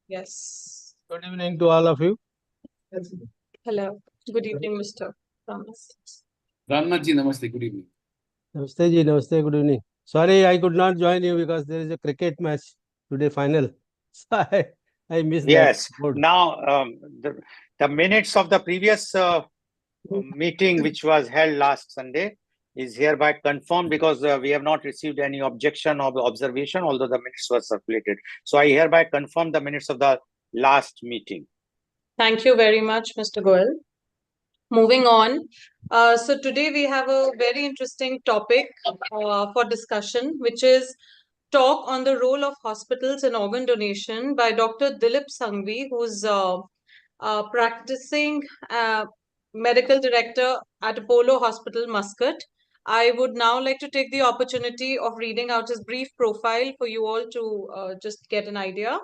Yes. Good evening to all of you. Hello. Good evening, Mr. Thomas. Ramnath ji, namaste. Good evening. Namaste ji, namaste, good evening. Sorry, I could not join you because there is a cricket match today, final. So I missed Yes. that. Good. Now, the minutes of the previous meeting, which was held last Sunday, is hereby confirmed because we have not received any objection or observation, although the minutes were circulated. So I hereby confirm the minutes of the last meeting. Thank you very much, Mr. Goel. Moving on. So today we have a very interesting topic for discussion, which is talk on the role of hospitals in organ donation by Dr. Dilip Sanghvi, who's practicing medical director at Apollo Hospital, Muscat. I would now like to take the opportunity of reading out his brief profile for you all to just get an idea.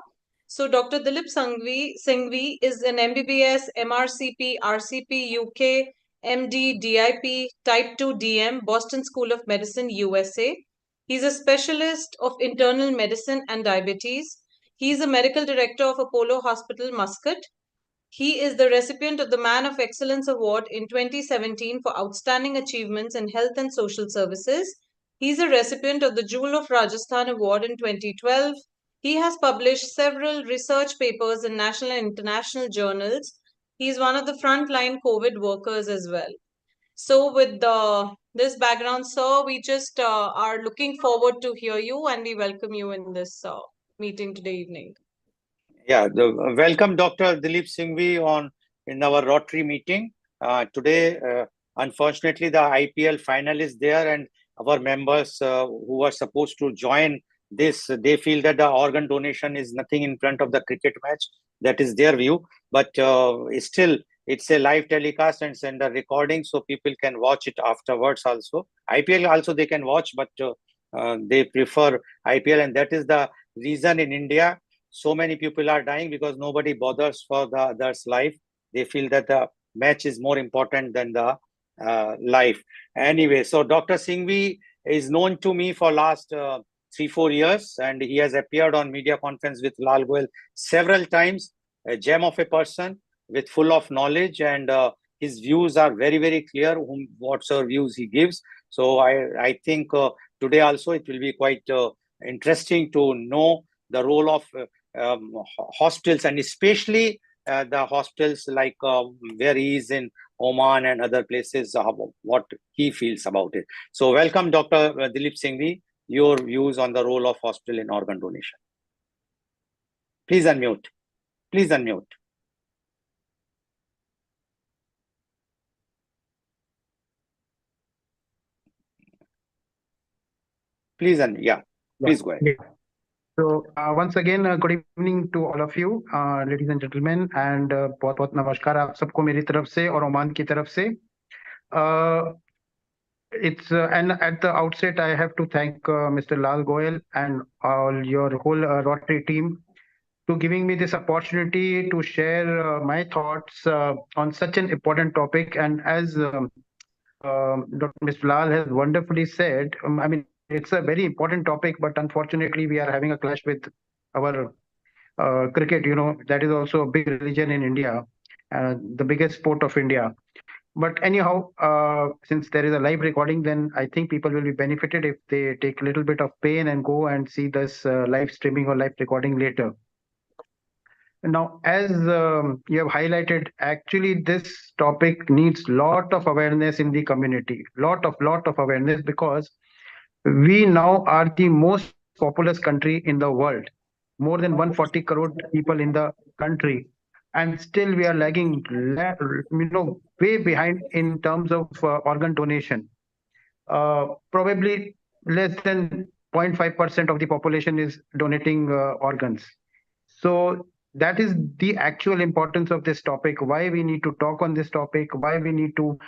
So Dr. Dilip Sanghvi is an MBBS, MRCP, RCP, UK, MD, DIP, Type 2 DM, Boston School of Medicine, USA. He's a specialist of internal medicine and diabetes. He's a medical director of Apollo Hospital, Muscat. He is the recipient of the Man of Excellence Award in 2017 for outstanding achievements in health and social services. He's a recipient of the Jewel of Rajasthan Award in 2012. He has published several research papers in national and international journals. He's one of the frontline COVID workers as well. So with this background, sir, we just are looking forward to hear you, and we welcome you in this meeting today evening. Yeah, welcome Dr. Dilip Singhvi in our Rotary meeting. Today, unfortunately, the IPL final is there, and our members who are supposed to join this, they feel that the organ donation is nothing in front of the cricket match. That is their view, but still, it's a live telecast and send a recording, so people can watch it afterwards also. IPL also they can watch, but they prefer IPL, and that is the reason in India so many people are dying, because nobody bothers for the other's life. They feel that the match is more important than the life. Anyway, so Dr. Singhvi is known to me for last 3-4 years, and he has appeared on media conference with Lal Goel several times. A gem of a person with full of knowledge, and his views are very, very clear, whatsoever views he gives. So I think today also it will be quite interesting to know the role of hospitals, and especially the hospitals like where he is in Oman and other places, what he feels about it. So welcome, Dr. Dilip Singhvi, your views on the role of hospital in organ donation. Please unmute. Please unmute. Please unmute. Yeah, please go ahead. Yeah. So once again, good evening to all of you, ladies and gentlemen, and बहुत नमस्कार आप सबको मेरी तरफ से और Oman की तरफ से. It's and at the outset, I have to thank Mr. Lal Goel and all your whole Rotary team to giving me this opportunity to share my thoughts on such an important topic. And as Dr. Mr. Lal has wonderfully said, I mean, it's a very important topic, but unfortunately, we are having a clash with our cricket. You know, that is also a big religion in India, the biggest sport of India. But anyhow, since there is a live recording, then I think people will be benefited if they take a little bit of pain and go and see this live streaming or live recording later. Now, as you have highlighted, actually this topic needs lot of awareness in the community, lot of awareness, because we now are the most populous country in the world, more than 140 crore people in the country, and still we are lagging, way behind in terms of organ donation. Probably less than 0.5% of the population is donating organs. So that is the actual importance of this topic, why we need to talk on this topic, why we need to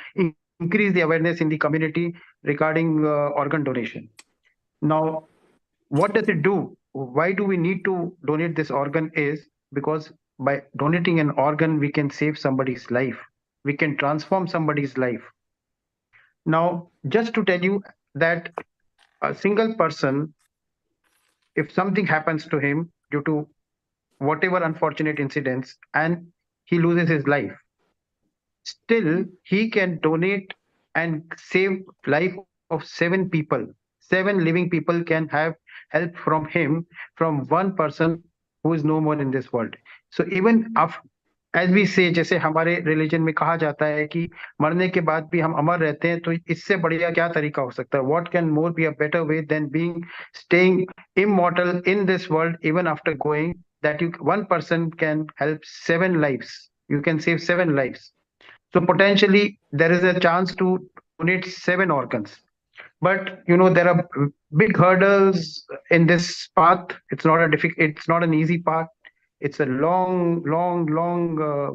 increase the awareness in the community regarding organ donation. Now, what does it do? Why do we need to donate this organ? Is because by donating an organ, we can save somebody's life. We can transform somebody's life. Now, just to tell you that a single person, if something happens to him due to whatever unfortunate incidents, and he loses his life, still he can donate and save life of 7 people. 7 living people can have help from him, from one person who is no more in this world. So even as we say, जैसे हमारे religion में कहा जाता है कि मरने के बाद भी हम अमर रहते हैं, तो इससे बढ़िया क्या तरीका हो सकता है? What can more be a better way than staying immortal in this world even after going, that one person can help 7 lives. You can save 7 lives. So potentially there is a chance to donate 7 organs. But there are big hurdles in this path. It's not an easy path. It's a long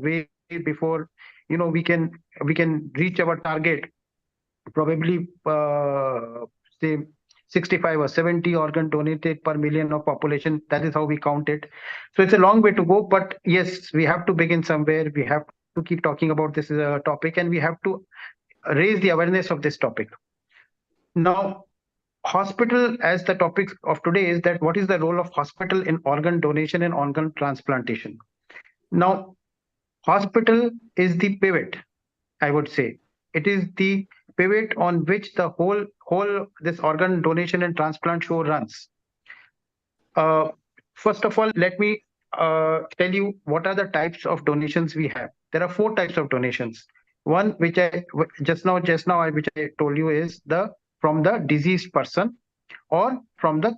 way before we can reach our target. Probably say 65 or 70 organ donated per million of population. That is how we count it. So it's a long way to go. But yes, we have to begin somewhere. We have to keep talking about this topic, and we have to raise the awareness of this topic. Now, hospital, as the topic of today is that what is the role of hospital in organ donation and organ transplantation? Now, hospital is the pivot, I would say. It is the pivot on which the whole this organ donation and transplant show runs. First of all, let me tell you what are the types of donations we have. There are 4 types of donations. One, which I just now which I told you, is from the deceased person or from the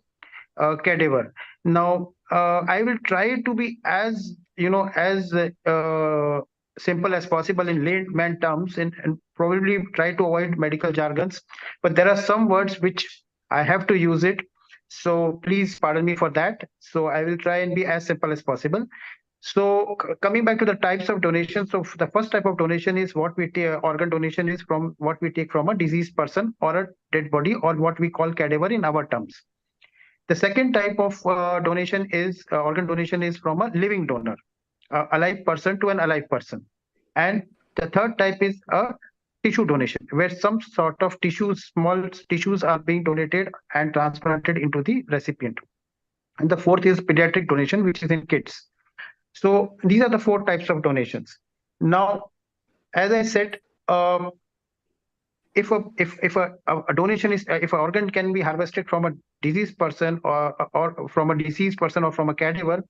cadaver. Now, I will try to be as simple as possible in layman terms, and probably try to avoid medical jargons. But there are some words which I have to use it, so please pardon me for that. So I will try and be as simple as possible. So coming back to the types of donations, so the first type of donation is what we take. Organ donation is from what we take from a deceased person or a dead body, or what we call cadaver in our terms. The second type of donation is organ donation is from a living donor, a live person to an alive person. And the third type is a tissue donation, where some sort of small tissues are being donated and transplanted into the recipient. And the fourth is pediatric donation, which is in kids. So these are the 4 types of donations. Now, as I said, if a donation is if an organ can be harvested from a deceased person or from a deceased person or from a cadaver,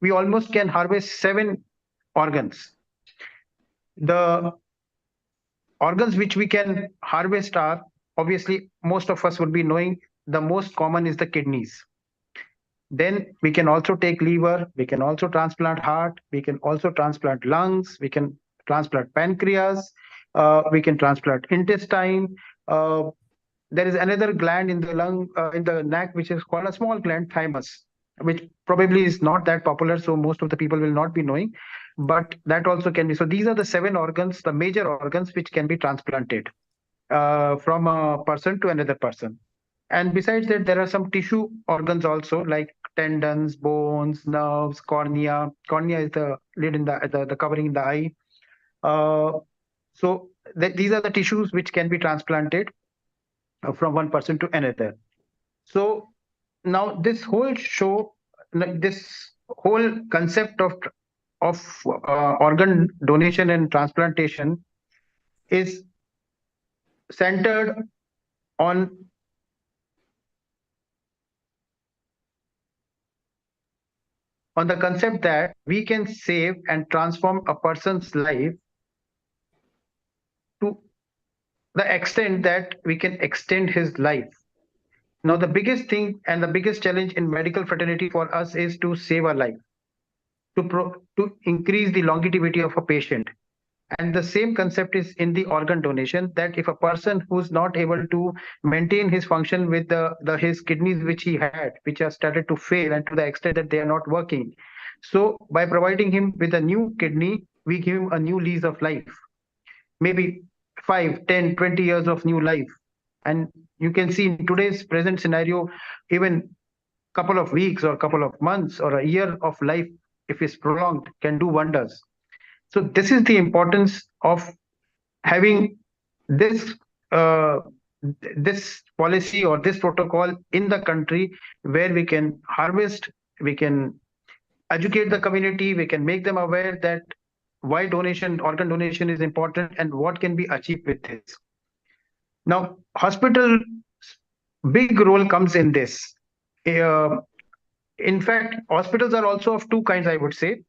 we almost can harvest 7 organs. The organs which we can harvest are, obviously, most of us would be knowing, the most common is the kidneys. Then we can also take liver, we can also transplant heart, we can also transplant lungs, we can transplant pancreas, we can transplant intestine. There is another gland in the lung, in the neck, which is called a small gland, thymus, which probably is not that popular, so most of the people will not be knowing, but that also can be. So these are the 7 organs, the major organs, which can be transplanted from a person to another person. And besides that, there are some tissue organs also, like tendons, bones, nerves, cornea. Cornea is the lid in the covering in the eye. So these are the tissues which can be transplanted from one person to another. So now this whole show, this whole concept of organ donation and transplantation is centered on the concept that we can save and transform a person's life to the extent that we can extend his life. Now, the biggest thing and the biggest challenge in medical fraternity for us is to save a life, to increase the longevity of a patient. And the same concept is in the organ donation, that if a person who's not able to maintain his function with his kidneys which he had, which have started to fail and to the extent that they are not working, so by providing him with a new kidney, we give him a new lease of life, maybe 5, 10, 20 years of new life. And you can see in today's present scenario, even couple of weeks or couple of months or a year of life, if it's prolonged, can do wonders. So this is the importance of having this this policy or this protocol in the country, where we can harvest, we can educate the community, we can make them aware that why organ donation is important and what can be achieved with this. Now, hospital big role comes in this. In fact, hospitals are also of two kinds, I would say.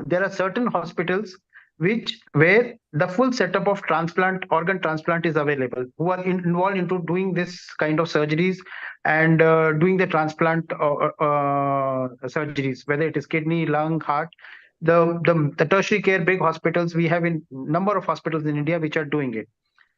There are certain hospitals where the full setup of organ transplant is available, who are involved into doing this kind of surgeries and doing the transplant surgeries, whether it is kidney, lung, heart. The tertiary care big hospitals, we have in number of hospitals in India which are doing it.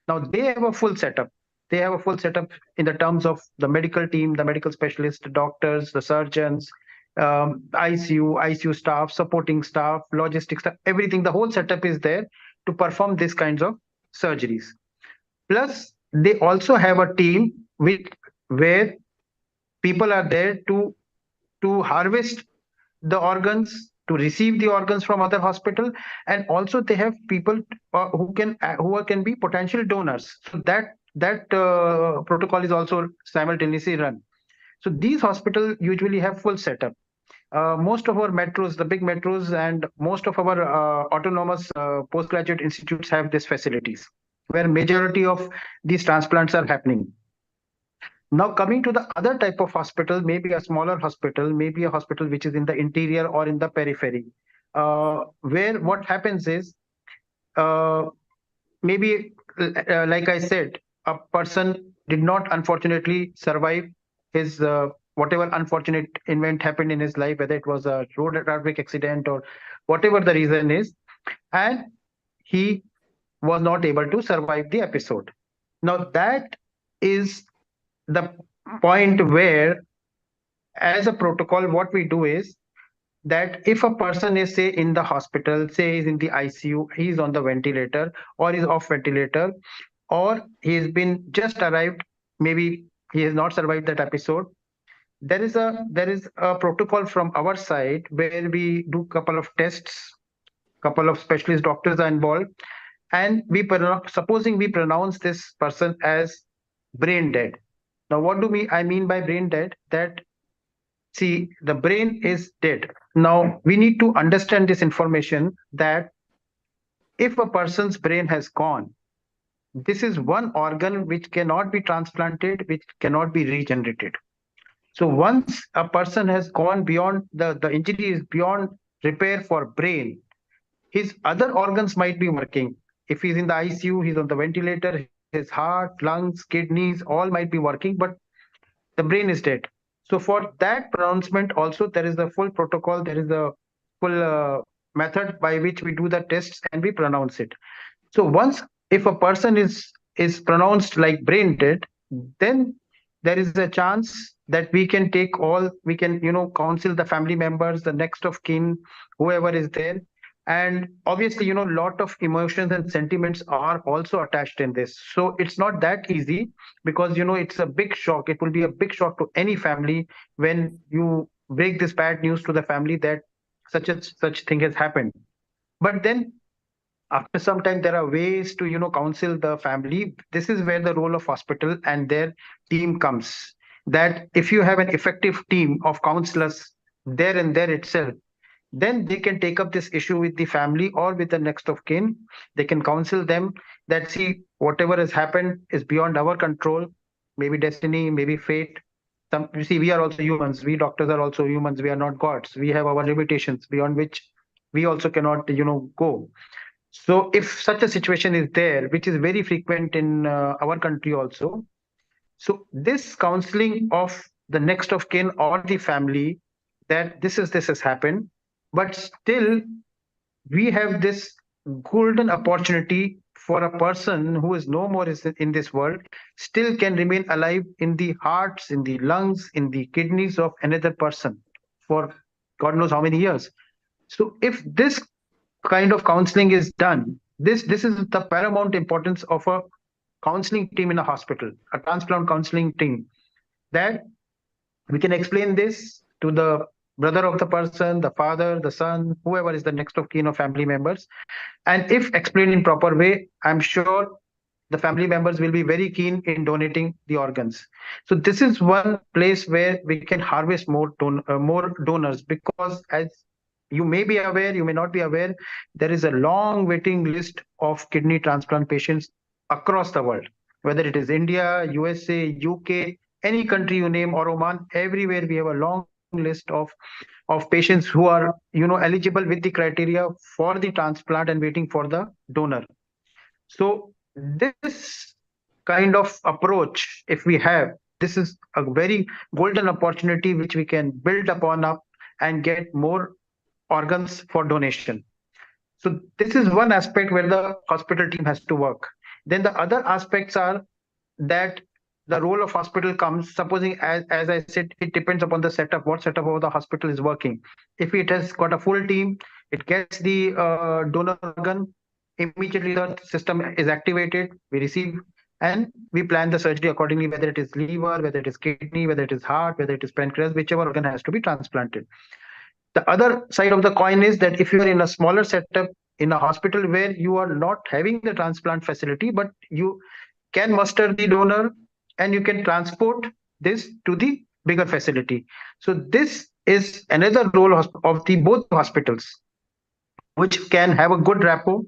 Now they have a full setup. They have a full setup in the terms of the medical team, the medical specialists, the doctors, the surgeons, ICU staff, supporting staff, logistics staff, everything. The whole setup is there to perform these kinds of surgeries. Plus, they also have a team where people are there to harvest the organs, to receive the organs from other hospital, and also they have people who can be potential donors. So that protocol is also simultaneously run. So these hospitals usually have full setup. Most of our metros, the big metros, and most of our autonomous postgraduate institutes have these facilities where majority of these transplants are happening. Now, coming to the other type of hospital, maybe a smaller hospital, maybe a hospital which is in the interior or in the periphery, where what happens is, maybe, like I said, a person did not unfortunately survive his whatever unfortunate event happened in his life, whether it was a road traffic accident or whatever the reason is, and he was not able to survive the episode. Now, that is the point where, as a protocol, what we do is that if a person is, say, in the hospital, say he's in the ICU, he's on the ventilator or is off ventilator, or he's been just arrived, maybe he has not survived that episode, there is a protocol from our side where we do couple of tests, couple of specialist doctors are involved, and supposing we pronounce this person as brain dead. Now, what do I mean by brain dead? That, see, the brain is dead. Now, we need to understand this information that if a person's brain has gone, this is one organ which cannot be transplanted, which cannot be regenerated. So once a person has gone beyond, the injury is beyond repair for brain, his other organs might be working. If he's in the ICU, he's on the ventilator, his heart, lungs, kidneys, all might be working, but the brain is dead. So for that pronouncement also, there is a full protocol, there is a full method by which we do the tests and we pronounce it. So once, if a person is pronounced like brain dead, then there is a chance that we can counsel the family members, the next of kin, whoever is there. And obviously, lot of emotions and sentiments are also attached in this. So it's not that easy because, it's a big shock. It will be a big shock to any family when you break this bad news to the family that such thing has happened. But then after some time, there are ways to, counsel the family. This is where the role of hospital and their team comes. That if you have an effective team of counselors there and there itself, then they can take up this issue with the family or with the next of kin. They can counsel them that, see, whatever has happened is beyond our control, maybe destiny, maybe fate. You see, we are also humans. We doctors are also humans. We are not gods. We have our limitations beyond which we also cannot, go. So if such a situation is there, which is very frequent in our country also, so this counseling of the next of kin or the family, that this has happened, but still we have this golden opportunity for a person who is no more in this world, still can remain alive in the hearts, in the lungs, in the kidneys of another person for God knows how many years. So if this kind of counseling is done, this is the paramount importance of a counseling team in a hospital, a transplant counseling team, that we can explain this to the brother of the person, the father, the son, whoever is the next of kin or family members. And if explained in proper way, I'm sure the family members will be very keen in donating the organs. So this is one place where we can harvest more donors, because as you may be aware, you may not be aware, there is a long waiting list of kidney transplant patients across the world, whether it is India, USA, UK, any country you name, or Oman, everywhere we have a long list of patients who are eligible with the criteria for the transplant and waiting for the donor. So this kind of approach, if we have, this is a very golden opportunity which we can build upon up and get more organs for donation. So this is one aspect where the hospital team has to work. Then the other aspects are that the role of hospital comes, supposing, as I said, it depends upon the setup, what setup of the hospital is working. If it has got a full team, it gets the donor organ, immediately the system is activated, we receive, and we plan the surgery accordingly, whether it is liver, whether it is kidney, whether it is heart, whether it is pancreas, whichever organ has to be transplanted. The other side of the coin is that if you are in a smaller setup in a hospital where you are not having the transplant facility, but you can muster the donor and you can transport this to the bigger facility. So this is another role of the both hospitals, which can have a good rapport.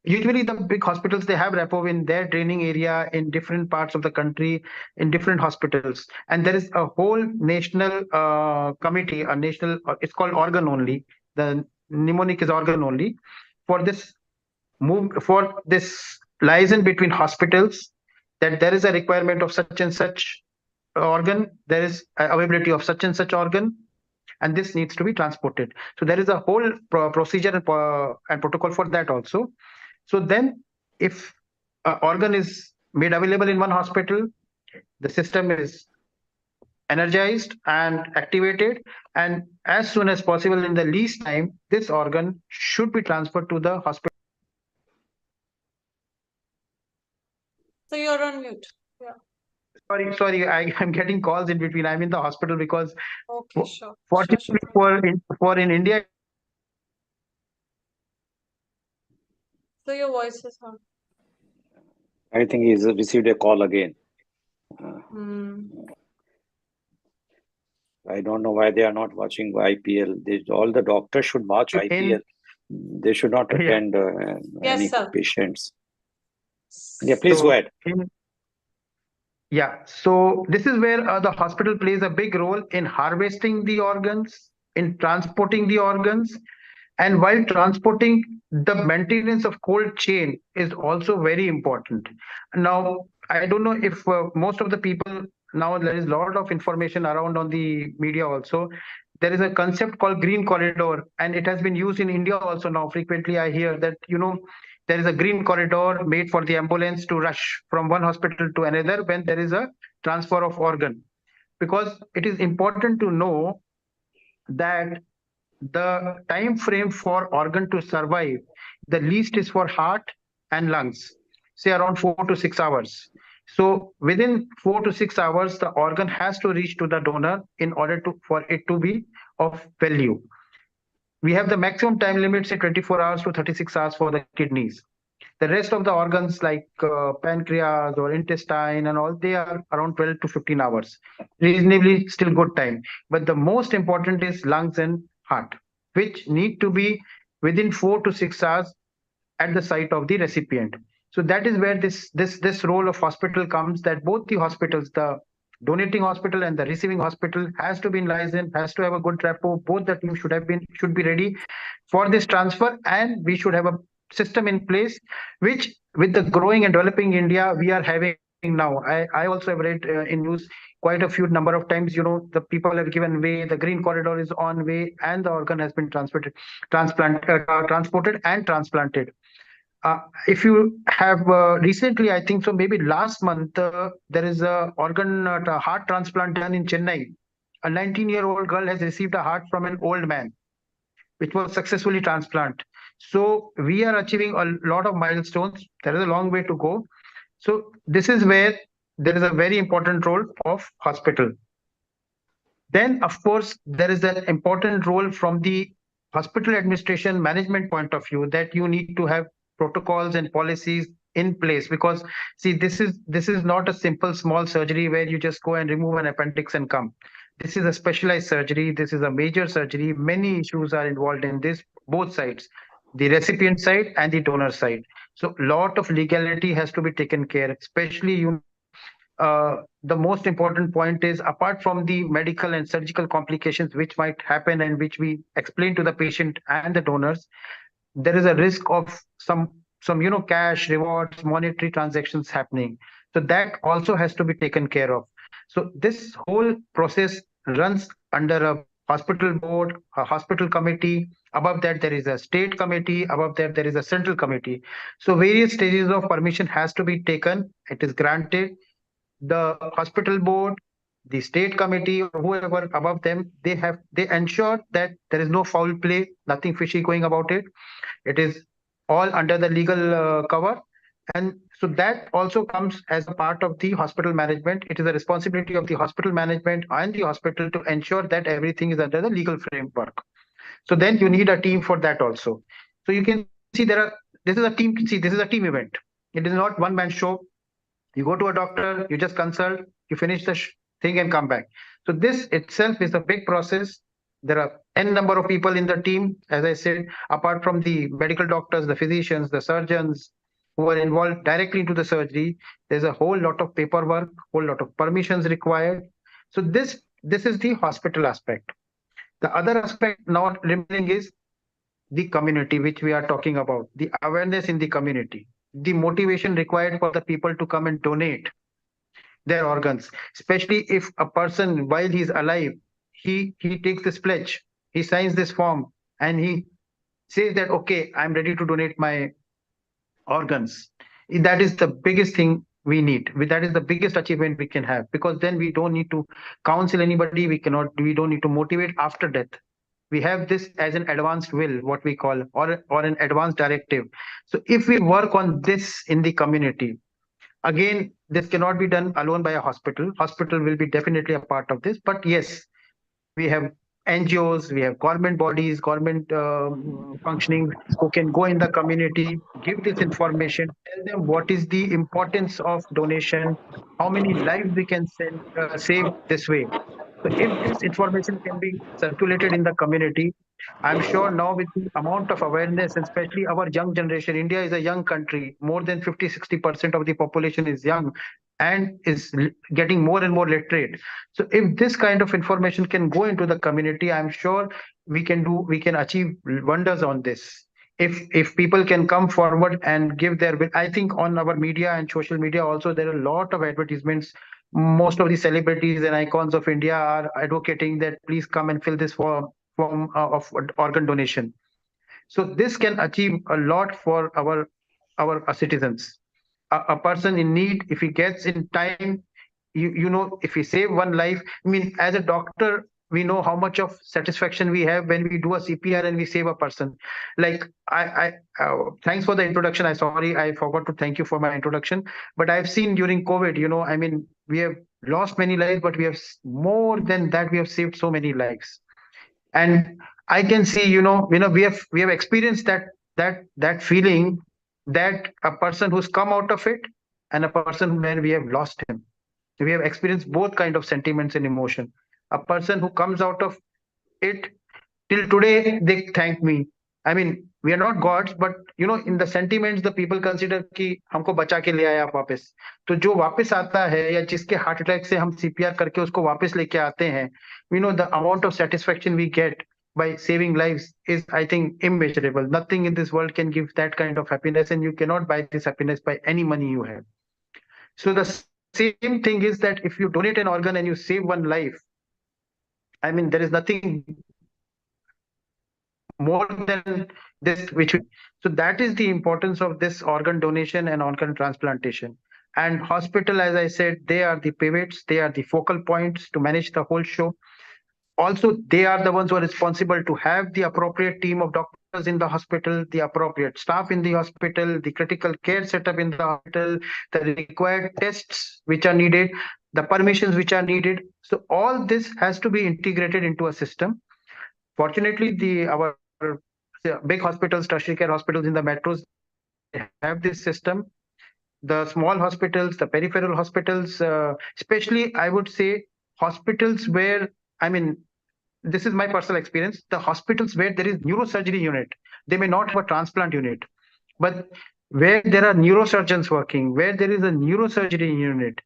Usually the big hospitals, they have rapport in their training area in different parts of the country, in different hospitals. And there is a whole national committee, a national, it's called organ only. The mnemonic is organ only. For this liaison between hospitals, that there is a requirement of such and such organ, there is availability of such and such organ, and this needs to be transported. So there is a whole procedure and protocol for that also. So then if an organ is made available in one hospital, the system is energized and activated, and as soon as possible, in the least time, this organ should be transferred to the hospital. So you're on mute. Yeah. Sorry, I'm getting calls in between. I'm in the hospital because Okay, sure. fortunately for in India. So your voice is on. I think he's received a call again. I don't know why they are not watching IPL. All the doctors should watch IPL. They should not attend Yes, any sir. patients. Yeah, please go ahead. So this is where the hospital plays a big role in harvesting the organs, in transporting the organs, and while transporting, the maintenance of cold chain is also very important. Now, I don't know if most of the people, now there is a lot of information around on the media also. There is a concept called green corridor, and it has been used in India also now. Frequently, I hear that, there is a green corridor made for the ambulance to rush from one hospital to another when there is a transfer of organ. Because it is important to know that the time frame for organ to survive, the least is for heart and lungs, say around 4 to 6 hours. So within 4 to 6 hours, the organ has to reach to the donor in order for it to be of value. We have the maximum time limit, say 24 hours to 36 hours for the kidneys. The rest of the organs like pancreas or intestine and all, they are around 12 to 15 hours. Reasonably still good time. But the most important is lungs and heart, which need to be within 4 to 6 hours at the site of the recipient. So that is where this role of hospital comes, that both the hospitals, the donating hospital and the receiving hospital, has to be in liaison, has to have a good rapport. Both the teams should be ready for this transfer, and we should have a system in place, which with the growing and developing India, we are having now. I also have read in news quite a few number of times, the people have given way, the green corridor is on way, and the organ has been transported and transplanted. If you have recently, I think so, maybe last month, there is a heart transplant done in Chennai. A 19-year-old girl has received a heart from an old man, which was successfully transplanted. So we are achieving a lot of milestones. There is a long way to go. So this is where there is a very important role of hospital. Then, of course, there is an important role from the hospital administration management point of view, that you need to have protocols and policies in place, because see, this is not a simple small surgery where you just go and remove an appendix and come. This is a specialized surgery. This is a major surgery. Many issues are involved in this, both sides, the recipient side and the donor side. So lot of legality has to be taken care, especially the most important point is, apart from the medical and surgical complications which might happen and which we explain to the patient and the donors, there is a risk of some cash rewards, monetary transactions happening. So that also has to be taken care of. So this whole process runs under a hospital board, a hospital committee. Above that there is a state committee. Above that there is a central committee. So various stages of permission has to be taken. It is granted. The hospital board, the state committee, or whoever above them, they ensure that there is no foul play, nothing fishy going about it. It is all under the legal cover. And so that also comes as a part of the hospital management. It is the responsibility of the hospital management and the hospital to ensure that everything is under the legal framework. So then you need a team for that also. So you can see this is a team event. It is not one man show. You go to a doctor, you just consult, you finish the thing and come back. So this itself is a big process. There are n number of people in the team, as I said, apart from the medical doctors, the physicians, the surgeons who are involved directly into the surgery. There's a whole lot of paperwork, whole lot of permissions required. So this is the hospital aspect. The other aspect now remaining is the community, which we are talking about, the awareness in the community, the motivation required for the people to come and donate their organs, especially if a person, while he's alive, he takes this pledge, he signs this form, and he says that, okay, I'm ready to donate my organs. That is the biggest thing we need. That is the biggest achievement we can have, because then we don't need to counsel anybody. We don't need to motivate after death. We have this as an advanced will, what we call, or an advanced directive. So if we work on this in the community, again, this cannot be done alone by a hospital. Hospital will be definitely a part of this. But yes, we have NGOs, we have government bodies, government functioning, who can go in the community, give this information, tell them what is the importance of donation, how many lives we can save this way. So if this information can be circulated in the community, I'm sure now with the amount of awareness, and especially our young generation, India is a young country, more than 50-60% of the population is young and is getting more and more literate. So if this kind of information can go into the community, I'm sure we can achieve wonders on this. If people can come forward and give their, I think on our media and social media also, there are a lot of advertisements. Most of the celebrities and icons of India are advocating that please come and fill this form of organ donation. So this can achieve a lot for our citizens. A person in need, if he gets in time, if he save one life, I mean, as a doctor, we know how much of satisfaction we have when we do a CPR and we save a person. Like thanks for the introduction. Sorry, I forgot to thank you for my introduction. But I've seen during COVID, I mean, we have lost many lives, but we have more than that. We have saved so many lives, and I can see, we have experienced that feeling, that a person who's come out of it and a person where we have lost him. We have experienced both kind of sentiments and emotion. A person who comes out of it, till today, they thank me. I mean, we are not gods, but in the sentiments, the people consider कि हमको बचा के ले आया आप वापस. तो जो वापस आता है या जिसके हार्ट अटैक से हम CPR करके उसको वापस लेके आते हैं, the amount of satisfaction we get by saving lives is, I think, immeasurable. Nothing in this world can give that kind of happiness, and you cannot buy this happiness by any money you have. So the same thing is that if you donate an organ and you save one life, I mean, there is nothing more than this, so that is the importance of this organ donation and organ transplantation. And hospital, as I said, they are the pivots, they are the focal points to manage the whole show. Also, they are the ones who are responsible to have the appropriate team of doctors in the hospital, the appropriate staff in the hospital, the critical care setup in the hospital, the required tests which are needed, the permissions which are needed. So all this has to be integrated into a system. Fortunately, our big hospitals, tertiary care hospitals in the metros have this system. the small hospitals, the peripheral hospitals, especially I would say hospitals where, I mean, this is my personal experience, the hospitals where there is neurosurgery unit, they may not have a transplant unit, but where there are neurosurgeons working, where there is a neurosurgery unit,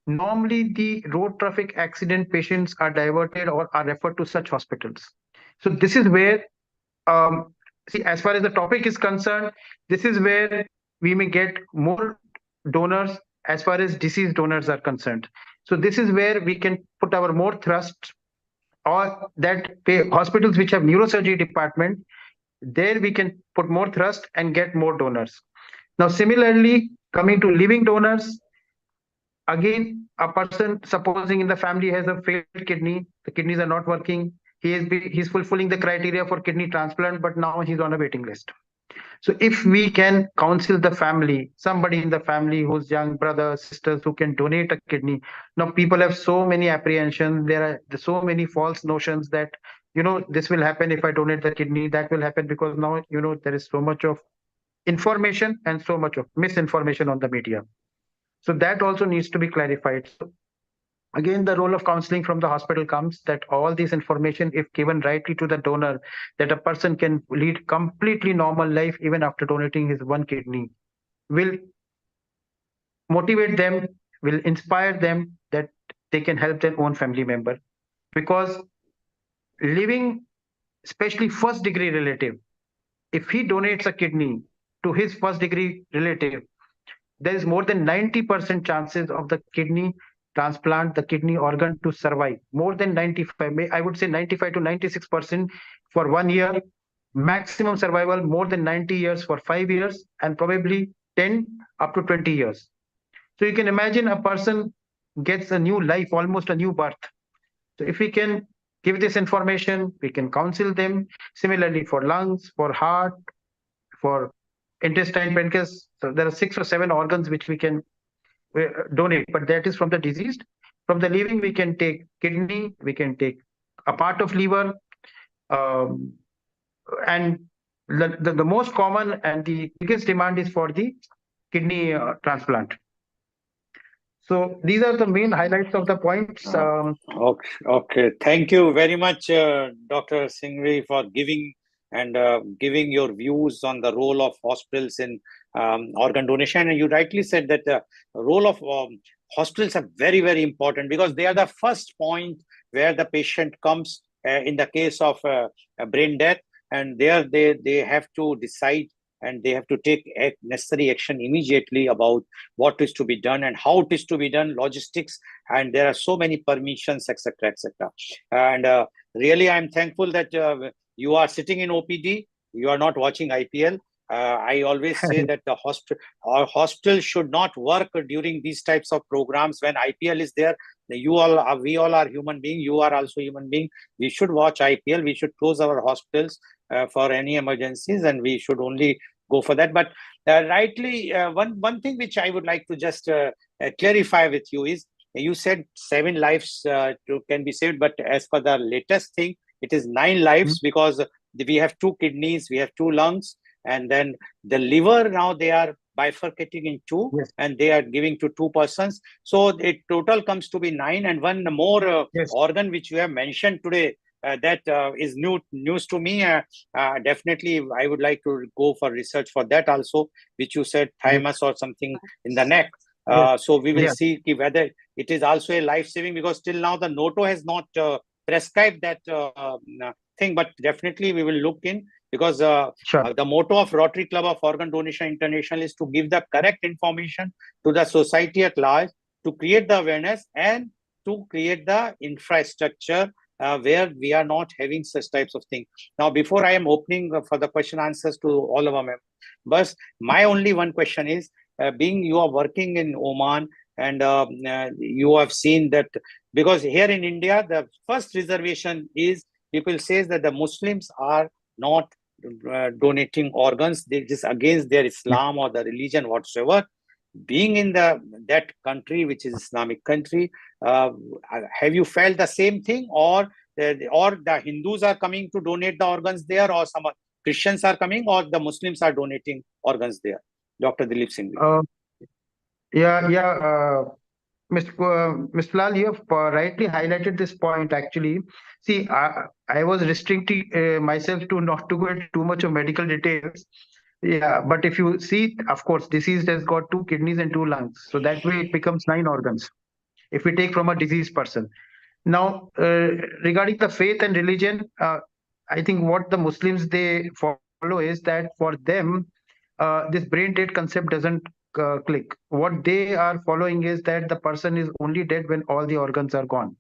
normally the road traffic accident patients are diverted or are referred to such hospitals. So this is where, see, as far as the topic is concerned, this is where we may get more donors as far as deceased donors are concerned. So this is where we can put our more thrust, or that hospitals which have neurosurgery department, there we can put more thrust and get more donors. Now, similarly, coming to living donors, again, a person supposing in the family has a failed kidney, the kidneys are not working, he's fulfilling the criteria for kidney transplant, but now he's on a waiting list. So if we can counsel the family, somebody in the family who's young brothers, sisters who can donate a kidney. Now people have so many apprehensions. There are so many false notions that, this will happen if I donate the kidney, that will happen, because now, there is so much of information and so much of misinformation on the media. So that also needs to be clarified. So again, the role of counseling from the hospital comes that all this information, if given rightly to the donor, that a person can lead completely normal life even after donating his one kidney, will motivate them, will inspire them that they can help their own family member. Because living, especially first degree relative, if he donates a kidney to his first degree relative, there is more than 90% chances of the kidney transplant, the kidney organ to survive. More than 95, I would say 95 to 96% for 1 year, maximum survival more than 90 years for 5 years, and probably 10 up to 20 years. So you can imagine a person gets a new life, almost a new birth. So if we can give this information, we can counsel them. Similarly for lungs, for heart, for intestine, pancreas. So there are 6 or 7 organs which we can donate, but that is from the deceased. From the living, we can take kidney, we can take a part of liver, and the most common and the biggest demand is for the kidney transplant. So these are the main highlights of the points. Okay. Thank you very much, Dr. Singhvi, for giving your views on the role of hospitals in organ donation. And you rightly said that the role of hospitals are very, very important, because they are the first point where the patient comes in the case of a brain death, and there they have to decide and they have to take necessary action immediately about what is to be done and how it is to be done, logistics, and there are so many permissions, etc., etc. And really, I'm thankful that you are sitting in OPD, you are not watching IPL. I always say that our hospital should not work during these types of programs when IPL is there. We all are human beings. You are also human being. We should watch IPL. We should close our hospitals for any emergencies, and we should only go for that. But rightly, one thing which I would like to just clarify with you is, you said 7 lives can be saved, but as per the latest thing, it is 9 lives, because we have 2 kidneys, we have 2 lungs, and then the liver, now they are bifurcating in 2, Yes. and they are giving to 2 persons. So it total comes to be 9, and one more Yes. organ which you have mentioned today, that is news to me. Definitely, I would like to go for research for that also, which you said thymus or something in the neck. So we will see whether it is also a life-saving, because till now the NOTO has not prescribed that thing, but definitely we will look in, because Sure. the motto of Rotary Club of Organ Donation International is to give the correct information to the society at large, to create the awareness and to create the infrastructure where we are not having such types of things. Now, before I am opening for the question answers to all of our members, my only one question is, being you are working in Oman, and you have seen that, because here in India, the first reservation is, people says that the Muslims are not donating organs. This is against their Islam or the religion whatsoever. Being in that country, which is Islamic country, have you felt the same thing, or the Hindus are coming to donate the organs there, or some Christians are coming, or the Muslims are donating organs there? Dr. Dilip Singhvi. Mr. Lal, you have rightly highlighted this point actually. See, I was restricting myself to not to go into too much of medical details. Yeah, but if you see, of course, deceased has got 2 kidneys and 2 lungs. So that way it becomes 9 organs if we take from a diseased person. Now, regarding the faith and religion, I think what the Muslims they follow is that for them, this brain dead concept doesn't click. What they are following is that the person is only dead when all the organs are gone.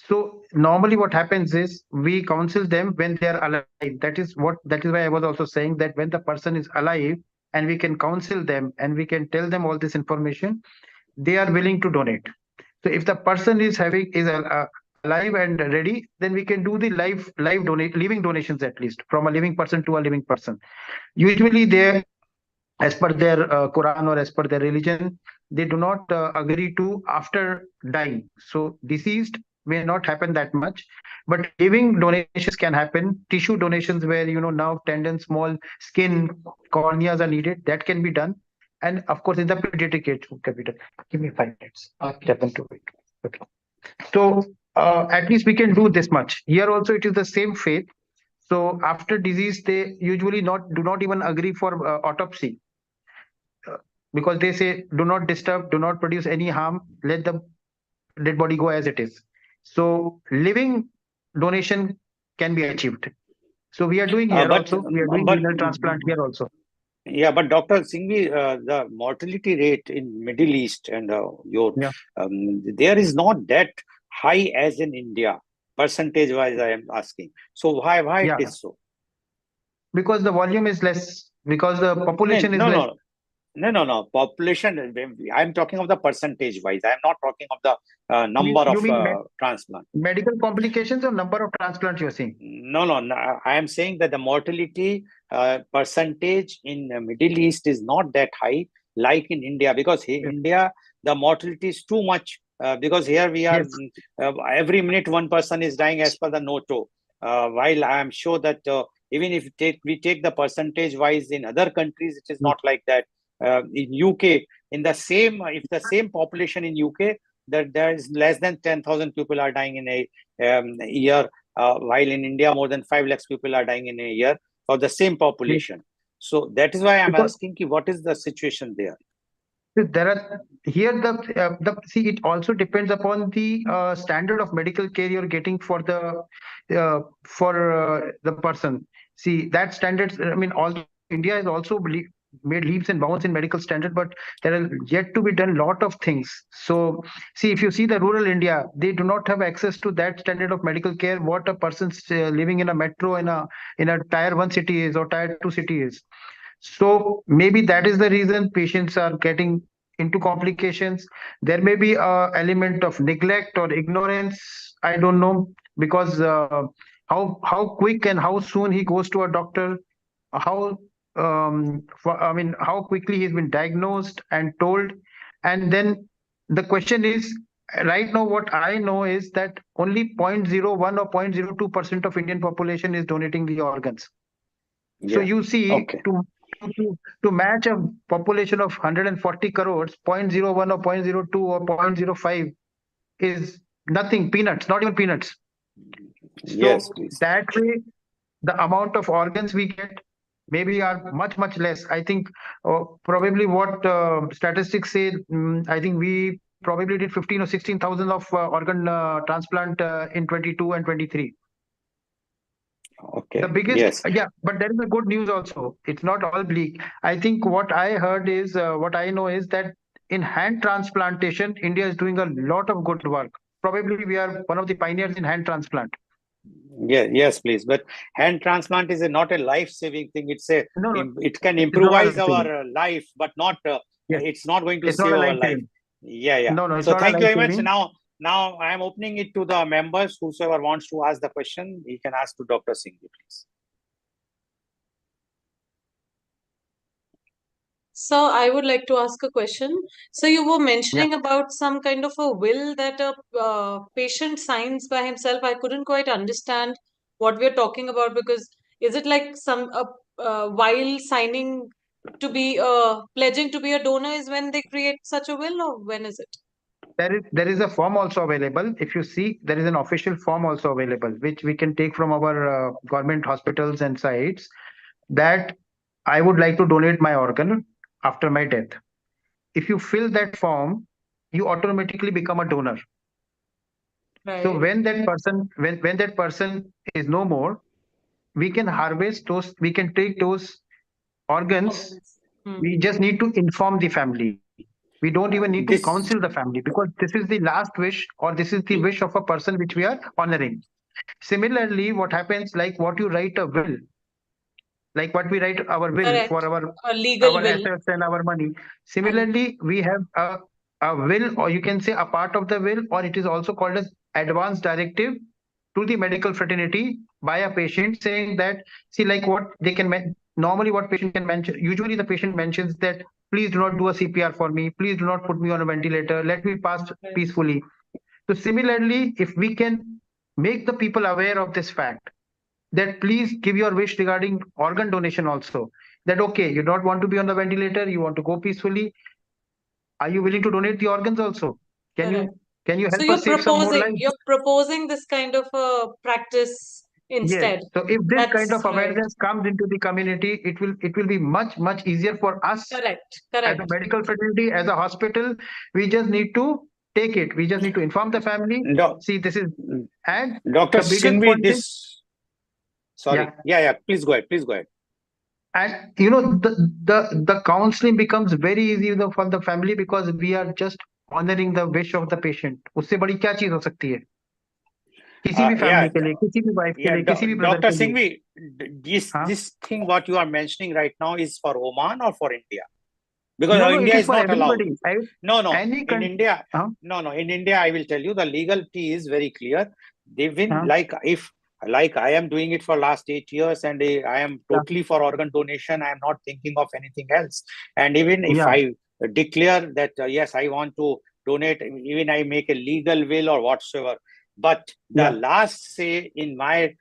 So normally what happens is we counsel them when they are alive. That is why I was also saying that when the person is alive and we can counsel them and we can tell them all this information, they are willing to donate. So if the person is alive and ready, then we can do the living donations at least from a living person to a living person. Usually they, as per their Quran or as per their religion, they do not agree to after dying. So deceased may not happen that much, but living donations can happen. Tissue donations where nerve, tendons, small skin, corneas are needed, that can be done. And of course, in the pediatric age capital. Give me 5 minutes. I'll get them to wait. Okay. So at least we can do this much. Here also it is the same faith. So after disease, they usually do not even agree for autopsy. Because they say, do not disturb, do not produce any harm, let the dead body go as it is. So living donation can be achieved. So we are doing here also. We are doing renal transplant here also. Yeah, but Dr. Singhvi, the mortality rate in Middle East and there is not that high as in India, percentage-wise. I am asking. So why it is so? Because the volume is less. Because the population is less. No. Population. I'm talking of the percentage-wise. I'm not talking of the number of transplant. Medical complications or number of transplants you're saying? No. I am saying that the mortality percentage in the Middle East is not that high like in India, because India, the mortality is too much. Because here we are, every minute one person is dying as per the NOTO. While I am sure that even if we take the percentage-wise in other countries, it is not like that. In UK, if the same population in UK, that there is less than 10,000 people are dying in a year, while in India more than 5 lakhs people are dying in a year for the same population. So that is why I'm asking you, what is the situation there? There are here see, it also depends upon the standard of medical care you're getting for the person. See, that standards. I mean, all India has also made leaps and bounds in medical standard, but there are yet to be done a lot of things. So see, if you see the rural India, they do not have access to that standard of medical care what a person's living in a metro in a tier 1 city is or tier 2 city is. So maybe that is the reason patients are getting into complications. There may be an element of neglect or ignorance. I don't know, because how quick and how soon he goes to a doctor, how quickly he's been diagnosed and told. And then the question is, right now what I know is that only 0.01 or 0.02% of Indian population is donating the organs. So you see, to match a population of 140 crores, 0.01 or 0.02 or 0.05 is nothing, peanuts, not even peanuts. Yes, so please. That way, the amount of organs we get maybe are much, much less. I think probably what statistics say, I think we probably did 15 or 16,000 of organ transplant in 22 and 23. Okay. The biggest, yes. but there is a good news also. It's not all bleak. I think what I heard is, what I know is that in hand transplantation, India is doing a lot of good work. Probably we are one of the pioneers in hand transplant. Yes, please. But hand transplant is not a life-saving thing. It's it can It's improvise not a our life, but not. It's not going to It's save not a our life. life-saving. Yeah. No, it's So not a thank you very much. life-saving. Now I am opening it to the members. Whosoever wants to ask the question, he can ask to Dr. Singhvi, please. So I would like to ask a question. So you were mentioning about some kind of a will that a patient signs by himself. I couldn't quite understand what we're talking about, because is it like while signing to be pledging to be a donor is when they create such a will, or when is it? There is a form also available. If you see, there is an official form also available, which we can take from our government hospitals and sites, that I would like to donate my organ after my death. If you fill that form, you automatically become a donor. So Right. when that person, when that person is no more, we can harvest those, we can take those organs. Hmm. We just need to inform the family. We don't even need to This- counsel the family, because this is the last wish, or this is the wish of a person which we are honoring. Similarly, what happens, like what you write a will, like what we write our will Correct. for A legal our will. assets and our money. Similarly, we have a will, or you can say a part of the will, or it is also called as advance directive to the medical fraternity by a patient, saying that, see, like what they can normally what patient can mention. Usually the patient mentions that, please do not do a CPR for me, please do not put me on a ventilator, let me pass peacefully. So similarly, if we can make the people aware of this fact, that please give your wish regarding organ donation also, that okay, you don't want to be on the ventilator, you want to go peacefully, are you willing to donate the organs also? Can Correct. you So help us save some more lives? you're proposing this kind of a practice Yes. instead. So if this kind of That's right. awareness comes into the community, it will be much easier for us Correct. as Correct. a medical fraternity, as a hospital. We just need to take it. We just need to inform the family. Doc- See, this is, and Dr. the biggest Singhvi, point is, sorry. Yeah. Yeah. Please go ahead. Please go ahead. and you know, the counseling becomes very easy for the family, because we are just honoring the wish of the patient. उससे बड़ी क्या चीज हो सकती है किसी भी Yeah. Family के लिए, किसी भी वाइफ के Yeah, लिए, किसी भी ब्रदर Dr. के लिए? Singhvi, Huh? this thing what you are mentioning right now is for Oman or for India? Because No, India it is for not allowed. everybody. No, Any in country. India, Huh? no, in India, I will tell you the legality is very clear. They've been Huh? like I am doing it for last 8 years, and I am Yeah. totally for organ donation. I am not thinking of anything else. And even if Yeah. I declare that yes, I want to donate, even I make a legal will or whatsoever, but the Yeah. last say in my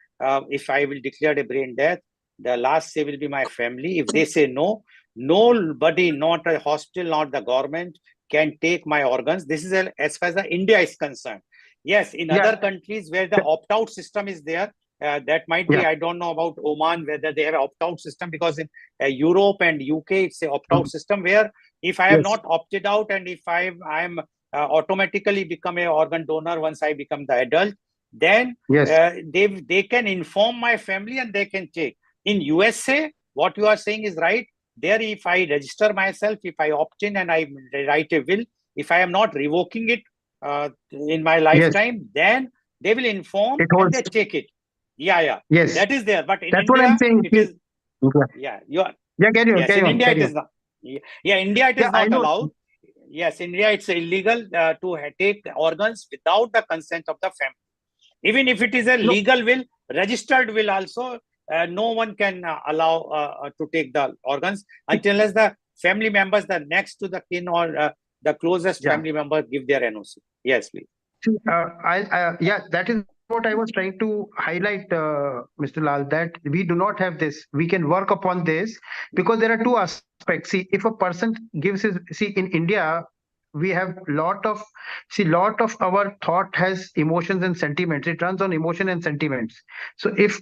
if I will declare a brain death, the last say will be my family. If they say no, nobody, not a hospital, not the government, can take my organs. This is as far as the India is concerned. Yes, in Yeah. other countries where the opt-out system is there, that might be, Yeah. I don't know about Oman, whether they have an opt-out system, because in Europe and UK, it's a opt-out system where if I have Yes. not opted out, and if I am automatically become a organ donor once I become the adult, then Yes. they can inform my family and they can take. In USA, what you are saying is right. There, if I register myself, if I opt in and I write a will, if I am not revoking it in my lifetime, then they will inform It and holds. they take it. Yeah. Yes. That is there. But in That's India, what I'm saying. it is, Okay. yeah, you are, Yeah, carry on, yes, carry in on, India, carry it on. is not. Yeah, India, it is Yeah, I not know. allowed. Yes, in India, it's illegal to take organs without the consent of the family. Even if it is a No. legal will, registered will also, no one can allow to take the organs until as the family members, the next to the kin or the closest Yeah. family member give their NOC. Yes, please. See, yeah, that is what I was trying to highlight, Mr. Lal, that we do not have this. We can work upon this, because there are two aspects. See, if a person gives in India, we have lot of our thought has emotions and sentiments. It runs on emotion and sentiments. So if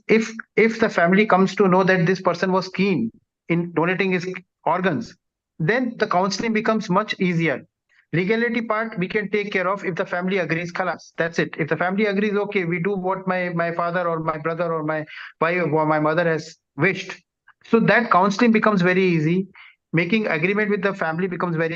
the family comes to know that this person was keen in donating his organs, then the counseling becomes much easier. Legality part we can take care of if the family agrees. Khalas, that's it. If the family agrees, okay, we do what my father or my brother or my wife or my mother has wished. So that counseling becomes very easy. Making agreement with the family becomes very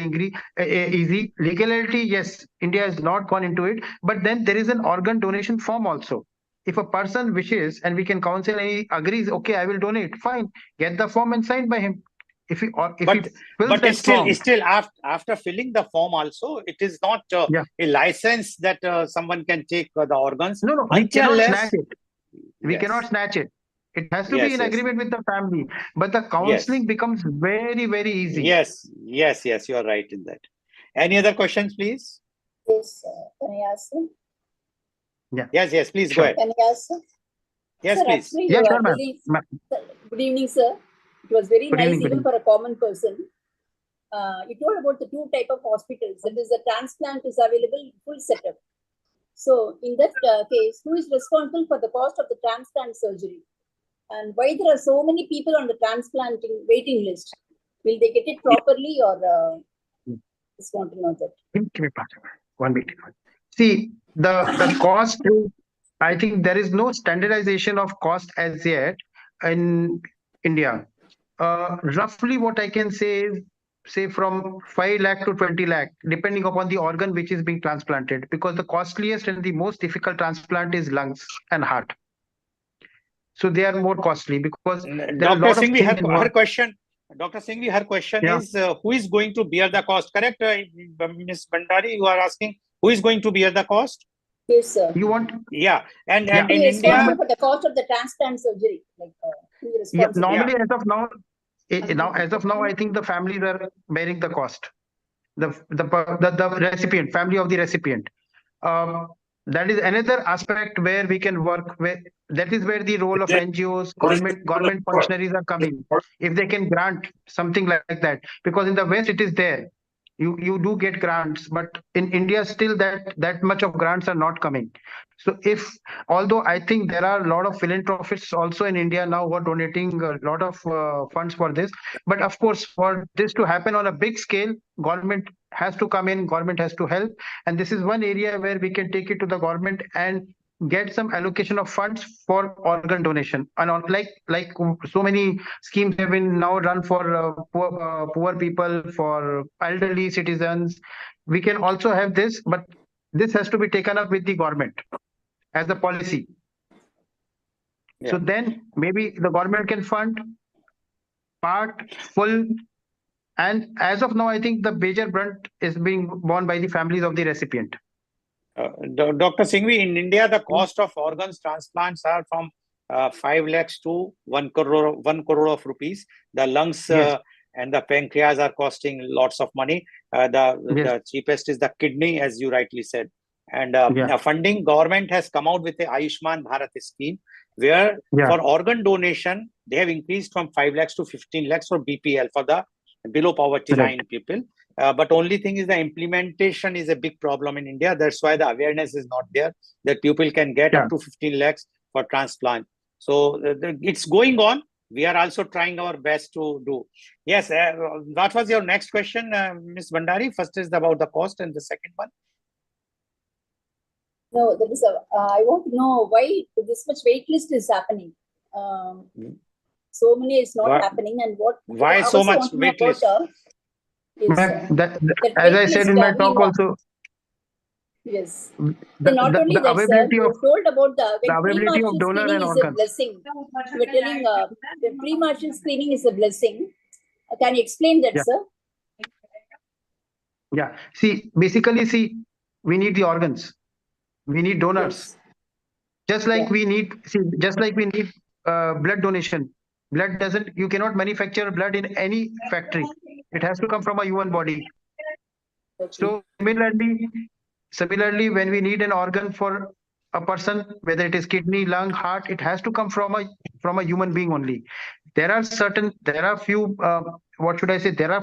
easy. Legality, yes, India has not gone into it, but then there is an organ donation form also. If a person wishes and we can counsel and he agrees, okay, I will donate, fine, get the form and signed by him. If he fills that form, still after filling the form also, it is not Yeah. a license that someone can take the organs. No, we cannot unless snatch it. We Yes. cannot snatch it. It has to Yes, be in yes. agreement with the family. But the counseling becomes very, very easy. Yes, you are right in that. Any other questions, please? Yes, can I ask you? Yes, please Sure. go ahead. Can I ask? Yes, Sir, please. actually, Yeah, you sure, are ma'am. really- Good evening, sir. It was very Good nice evening, good even for a common person. You told about the two type of hospitals. That is, the transplant is available full setup. So in that case, who is responsible for the cost of the transplant surgery? And why there are so many people on the transplanting waiting list? Will they get it properly, or just want to know that? Give me 1 minute. See, the cost, I think there is no standardization of cost as yet in India. Roughly what I can say is, say from 5 lakh to 20 lakh, depending upon the organ which is being transplanted, because the costliest and the most difficult transplant is lungs and heart. So they are more costly because there are a Dr. lot of Singhvi, things her involved. question, Dr. Singhvi, her question Yeah. is who is going to bear the cost? Correct, Ms. Bhandari, you are asking who is going to bear the cost? Yes, sir. You want, Yeah, and Yeah. Who in is responsible India, for the cost of the transplant surgery? Like, who is yeah, responsible? normally as of now, as of now, I think the families are bearing the cost. The recipient, family of the recipient. That is another aspect where we can work with. That is where the role of NGOs, government functionaries are coming. If they can grant something like that, because in the West it is there. You do get grants, but in India still that much of grants are not coming. So although I think there are a lot of philanthropists also in India now who are donating a lot of funds for this, but of course for this to happen on a big scale, government has to come in, government has to help, and this is one area where we can take it to the government and get some allocation of funds for organ donation. And like so many schemes have been now run for poor people, for elderly citizens. We can also have this, but this has to be taken up with the government as a policy. So then maybe the government can fund part, full, and as of now, I think the major brunt is being borne by the families of the recipient. Dr. Singhvi, in India, the cost of organs transplants are from 5 lakhs to 1 crore of rupees. The lungs Yes. and the pancreas are costing lots of money. The cheapest is the kidney, as you rightly said. And funding, government has come out with the Ayushman Bharat scheme, where for organ donation, they have increased from 5 lakhs to 15 lakhs for BPL, for the below poverty line people. But only thing is the implementation is a big problem in India. That's why the awareness is not there, that people can get up to 15 lakhs for transplant. So it's going on. We are also trying our best to do. Yes, what was your next question, Ms. Bhandari? First is about the cost, and the second one? No, that is I want to know why this much wait list is happening. So many is not happening, and why so much wait list? As I said in my talk also. Yes. Not only that, sir, you told about the availability of donor and organs. Is a blessing. You were telling the pre-martial screening is a blessing. Can you explain that, sir? Yeah. Basically, we need the organs. We need donors. Just like we need blood donation. You cannot manufacture blood in any factory. It has to come from a human body. So similarly, when we need an organ for a person, whether it is kidney, lung, heart, it has to come from a human being only. There are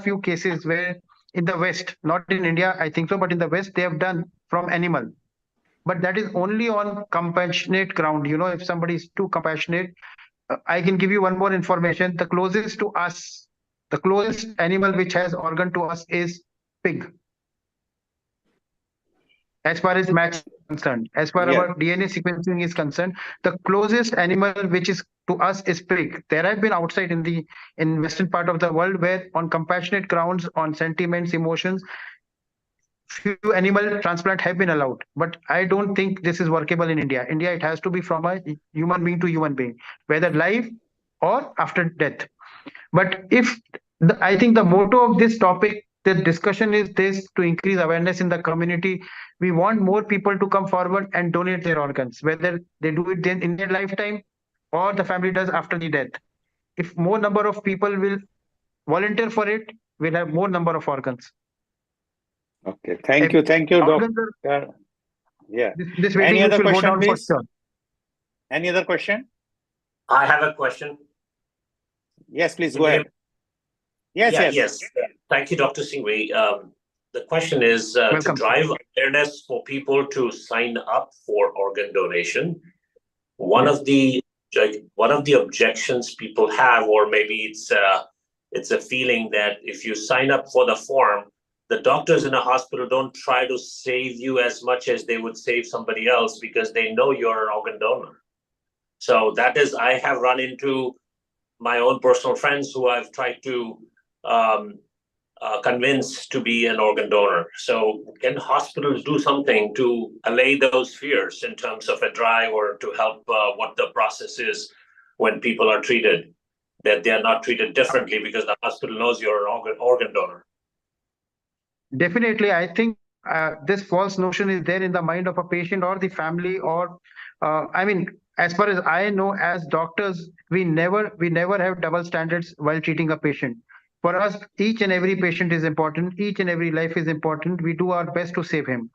few cases where in the West, not in India, I think so, but in the West, they have done from animal. But that is only on compassionate ground. If somebody is too compassionate, I can give you one more information. The closest to us, the closest animal which has organ to us is pig. As far as match is concerned, as far our DNA sequencing is concerned, the closest animal which is to us is pig. There have been outside in Western part of the world where on compassionate grounds, on sentiments, emotions, few animal transplant have been allowed, but I don't think this is workable in India. India, it has to be from a human being to human being, whether live or after death. But I think the motto of this topic, the discussion is this: to increase awareness in the community. We want more people to come forward and donate their organs, whether they do it then in their lifetime or the family does after the death. If more number of people will volunteer for it, we'll have more number of organs. Okay, thank you, doctor. Yeah. This waiting list will go down for sure. Any other question? I have a question. Yes, please Can go you hear ahead. Yes, Yeah, yes. yes. Thank you, Dr. Singhvi. The question is to Welcome. drive awareness for people to sign up for organ donation. One Yeah. of the objections people have, or maybe it's a feeling that if you sign up for the form, the doctors in a hospital don't try to save you as much as they would save somebody else because they know you're an organ donor. So that is, I have run into my own personal friends who I've tried to convince to be an organ donor. So can hospitals do something to allay those fears in terms of a drive or to help what the process is when people are treated, that they are not treated differently because the hospital knows you're an organ donor? Definitely, I think this false notion is there in the mind of a patient or the family, or I mean, as far as I know, as doctors, we never have double standards while treating a patient. For us, each and every patient is important. Each and every life is important. We do our best to save him.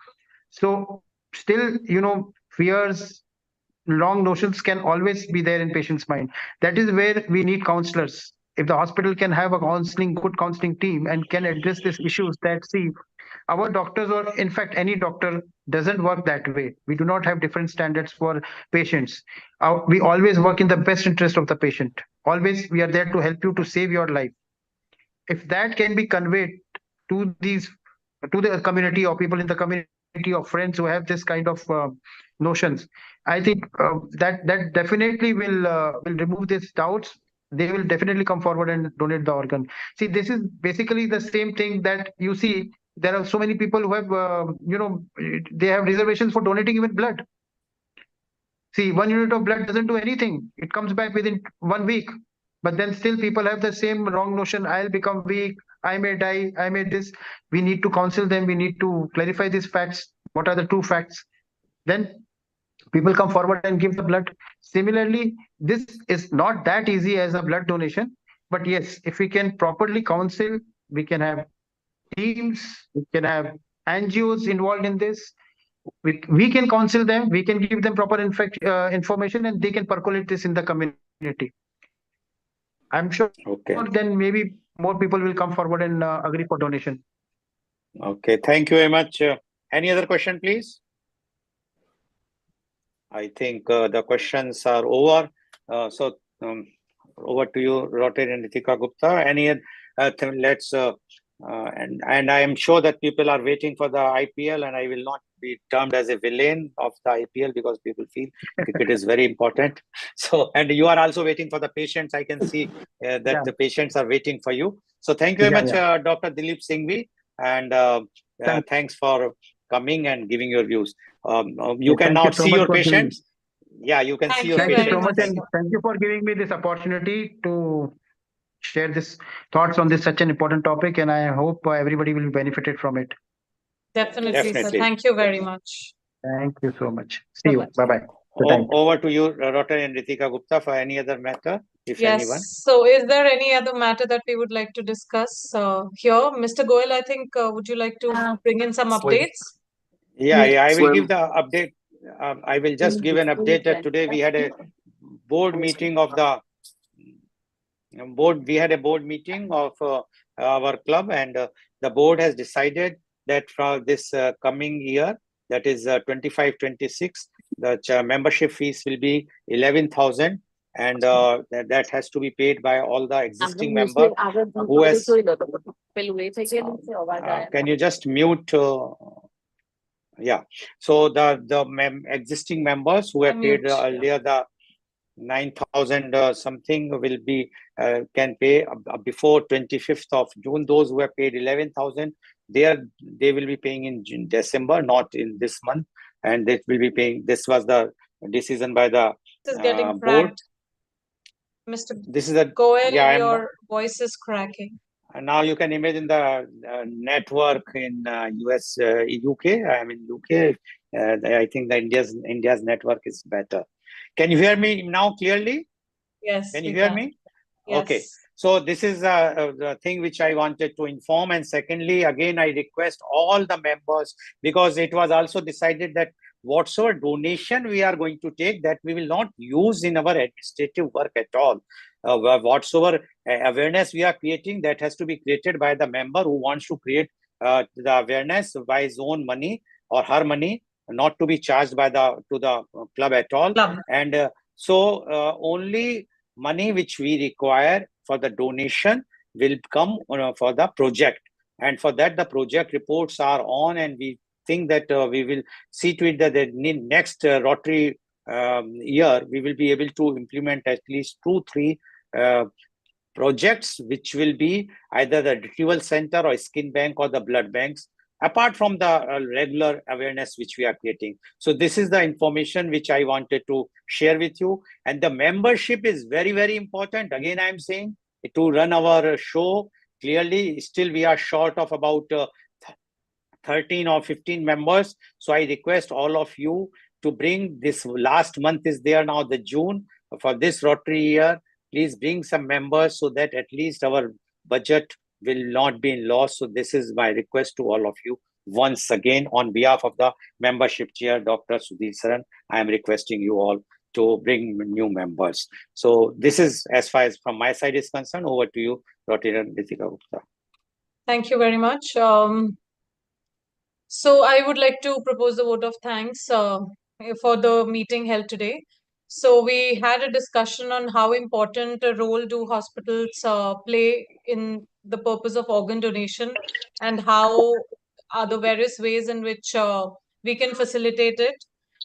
So still, fears, wrong notions can always be there in patient's mind. That is where we need counselors. If the hospital can have a good counseling team and can address these issues, that see, our doctors, or in fact any doctor, doesn't work that way. We do not have different standards for patients. We always work in the best interest of the patient. Always we are there to help you to save your life. If that can be conveyed to the community or people in the community or friends who have this kind of notions, I think that definitely will remove these doubts. They will definitely come forward and donate the organ. See, this is basically the same thing that you see. There are so many people who have, they have reservations for donating even blood. See, 1 unit of blood doesn't do anything. It comes back within 1 week. But then still people have the same wrong notion. I'll become weak. I may die. I may this. We need to counsel them. We need to clarify these facts. What are the true facts? Then people come forward and give the blood. Similarly, this is not that easy as a blood donation. But yes, if we can properly counsel, we can have teams, we can have NGOs involved in this. We can counsel them, we can give them proper information, and they can percolate this in the community. I'm sure Okay. then maybe more people will come forward and agree for donation. Okay. Thank you very much. Any other question, please? I think the questions are over. So over to you, Rotary and Ritika Gupta. Any let's and I am sure that people are waiting for the IPL, and I will not be termed as a villain of the IPL because people feel cricket is very important. So, and you are also waiting for the patients. I can see that the patients are waiting for you. So thank you very much, Dr. Dilip Singhvi, and thanks for coming and giving your views. You can now see your patients. Yeah, you can see your Thank patients. you so much, and thank you for giving me this opportunity to share this thoughts on this such an important topic, and I hope everybody will be benefited from it. Definitely, sir. Thank you very much. Thank you so much. See you. Bye-bye. Over to you, Rotary and Ritika Gupta, for any other matter, if anyone. So is there any other matter that we would like to discuss here? Mr. Goel, I think, would you like to bring in some updates? Yeah, I will give the update. I will just give an update that today we had a board meeting of the board. We had a board meeting of our club, and the board has decided that from this coming year, that is 25-26, the membership fees will be 11,000, and that has to be paid by all the existing members who has. Can you just mute? Yeah. So the existing members who have paid earlier the 9,000 something will be can pay before 25th of June. Those who have paid 11,000, they will be paying in December, not in this month, and they will be paying. This was the decision by the This is getting board. cracked. Mr. This is a Goel, your voice is cracking. Now you can imagine the network in US, UK. I'm in UK. I think the India's network is better. Can you hear me now clearly? Yes. Can you hear me? Yes. Okay. So this is the thing which I wanted to inform. And secondly, again, I request all the members, because it was also decided that whatsoever donation we are going to take, that we will not use in our administrative work at all. whatsoever awareness we are creating, that has to be created by the member who wants to create the awareness by his own money or her money, not to be charged by the club at all. Club. And so only money which we require for the donation will come for the project. And for that, the project reports are on, and we think that we will see to it that the next Rotary year, we will be able to implement at least 2-3 projects, which will be either the retrieval center or skin bank or the blood banks, apart from the regular awareness which we are creating. So this is the information which I wanted to share with you. And the membership is very, very important. Again, I'm saying, to run our show, clearly, still we are short of about 13 or 15 members. So I request all of you to bring this. Last month is there now, the June, for this Rotary year. Please bring some members so that at least our budget will not be in loss. So this is my request to all of you. Once again, on behalf of the membership chair, Dr. Sudhir Saran, I am requesting you all to bring new members. So this is, as far as from my side is concerned. Over to you, Rotarian Ritika Gupta. Thank you very much. So I would like to propose a vote of thanks for the meeting held today. So we had a discussion on how important a role do hospitals play in the purpose of organ donation, and how are the various ways in which we can facilitate it.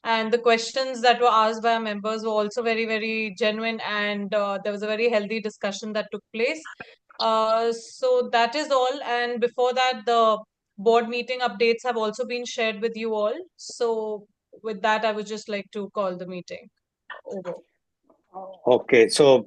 And the questions that were asked by our members were also very, very genuine, and there was a very healthy discussion that took place. So that is all. And before that, the board meeting updates have also been shared with you all. So with that, I would just like to call the meeting over. Okay, so